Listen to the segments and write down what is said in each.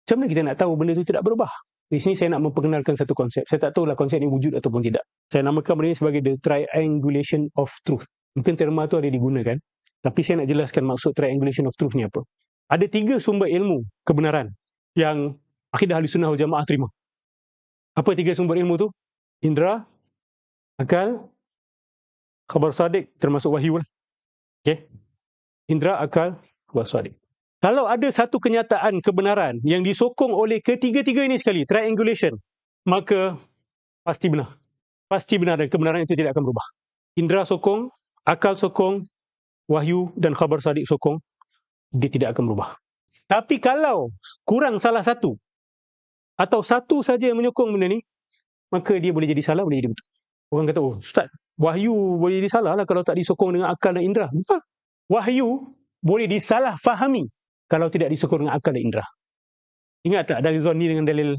Macam mana kita nak tahu benda itu tidak berubah? Di sini saya nak memperkenalkan satu konsep. Saya tak tahulah konsep ini wujud ataupun tidak. Saya namakan benda ini sebagai the triangulation of truth. Mungkin terma itu ada digunakan, tapi saya nak jelaskan maksud triangulation of truth ni apa. Ada 3 sumber ilmu kebenaran yang akidah Ahlussunnah wal Jamaah terima. Apa 3 sumber ilmu tu? Indra, akal, khabar sadiq, termasuk wahyu lah. Okey. Indra, akal, khabar sadiq. Kalau ada satu kenyataan kebenaran yang disokong oleh ketiga-tiga ini sekali, triangulation, maka pasti benar. Pasti benar dan kebenaran itu tidak akan berubah. Indra sokong, akal sokong, wahyu dan khabar sadiq sokong, dia tidak akan berubah. Tapi kalau kurang salah satu, atau satu saja yang menyokong benda ni, maka dia boleh jadi salah, boleh jadi betul. Orang kata, oh Ustaz, wahyu boleh jadi salah lah kalau tak disokong dengan akal dan indra. Betul. Wahyu boleh disalah fahami kalau tidak disokong dengan akal dan indra. Ingat tak dalil zonni dengan dalil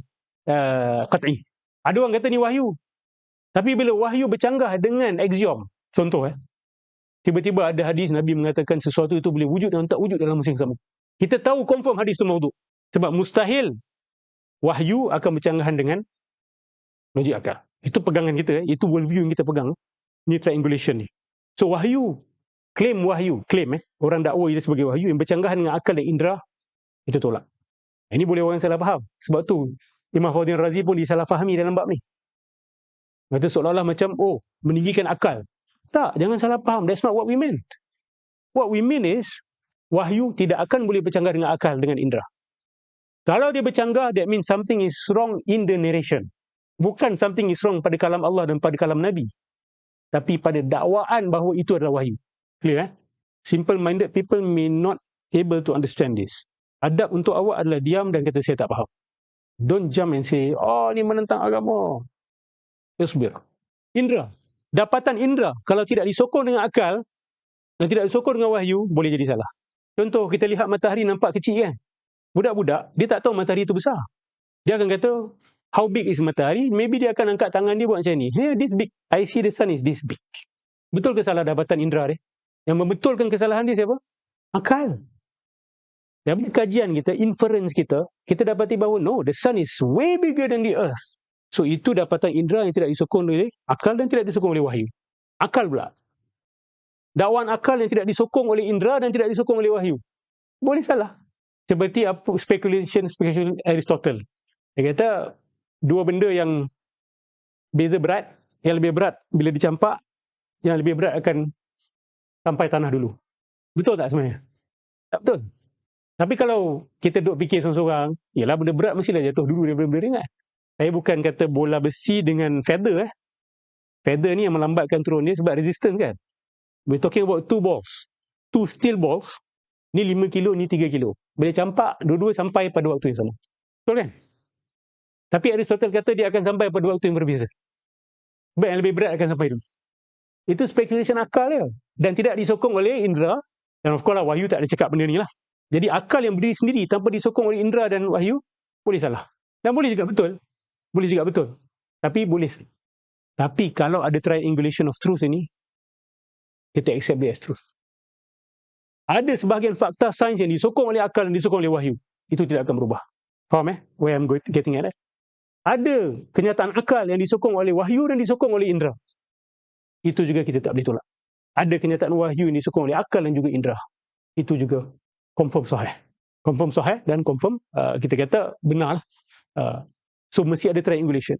qat'i? Ada orang kata ni wahyu. Tapi bila wahyu bercanggah dengan axiom, contoh tiba-tiba ada hadis Nabi mengatakan sesuatu itu boleh wujud dan tak wujud dalam masa yang sama. Kita tahu confirm hadis itu maudhu. Sebab mustahil wahyu akan bercanggahan dengan logik akal. Itu pegangan kita, itu worldview yang kita pegang. Ini triangulation ni. So wahyu, klaim orang dakwa dia sebagai wahyu yang bercanggahan dengan akal dan indra, itu tolak. Ini boleh orang salah faham. Sebab tu Imam Fakhruddin Razi pun disalah fahami dalam bab ni. Itu seolah-olah macam, oh, meninggikan akal. Tak, jangan salah faham. That's not what we meant. What we mean is, wahyu tidak akan boleh bercanggah dengan akal, dengan indra. Kalau dia bercanggah, that means something is wrong in the narration. Bukan something is wrong pada kalam Allah dan pada kalam Nabi. Tapi pada dakwaan bahawa itu adalah wahyu. Clear Simple-minded people may not able to understand this. Adab untuk awak adalah diam dan kata saya tak faham. Don't jump and say, oh ni menentang agama. Just biar. Indra. Dapatan indra, kalau tidak disokong dengan akal dan tidak disokong dengan wahyu, boleh jadi salah. Contoh, kita lihat matahari nampak kecil kan? Budak-budak, dia tak tahu matahari itu besar. Dia akan kata, how big is matahari? Maybe dia akan angkat tangan dia buat macam ni. Yeah, this big. I see the sun is this big. Betul ke salah dapatan indra dia? Yang membetulkan kesalahan dia siapa? Akal. Dari kajian kita, inference kita, kita dapati bahawa no, the sun is way bigger than the earth. So itu dapatan indra yang tidak disokong oleh akal dan tidak disokong oleh wahyu. Akal pula. Dakwaan akal yang tidak disokong oleh indra dan tidak disokong oleh wahyu. Boleh salah. Seperti apa speculation Aristotle. Dia kata dua benda yang beza berat, yang lebih berat bila dicampak, yang lebih berat akan sampai tanah dulu. Betul tak sebenarnya? Tak betul. Tapi kalau kita duduk fikir seorang-seorang, yalah benda berat mestilah jatuh dulu daripada benda ringan. Saya bukan kata bola besi dengan feather. Feather ni yang melambatkan turun dia sebab resistance kan. We're talking about two balls. Two steel balls. Ni 5 kilo, ni 3 kilo. Bila campak, dua-dua sampai pada waktu yang sama. Betul kan? Tapi Aristotle kata dia akan sampai pada waktu yang berbeza. Sebab yang lebih berat akan sampai dulu. Itu speculation akal dia. Dan tidak disokong oleh indra. Dan of course lah, wahyu tak ada cakap benda ni lah. Jadi akal yang berdiri sendiri tanpa disokong oleh indra dan wahyu, boleh salah. Dan boleh juga betul. Boleh juga betul. Tapi boleh. Tapi kalau ada triangulation of truth ini, kita accept dia as truth. Ada sebahagian fakta sains yang disokong oleh akal dan disokong oleh wahyu. Itu tidak akan berubah. Faham Where I'm getting at Ada kenyataan akal yang disokong oleh wahyu dan disokong oleh indra. Itu juga kita tak boleh tolak. Ada kenyataan wahyu yang disokong oleh akal dan juga indra. Itu juga confirm sahih. Confirm sahih dan confirm kita kata benar. So mesti ada triangulation.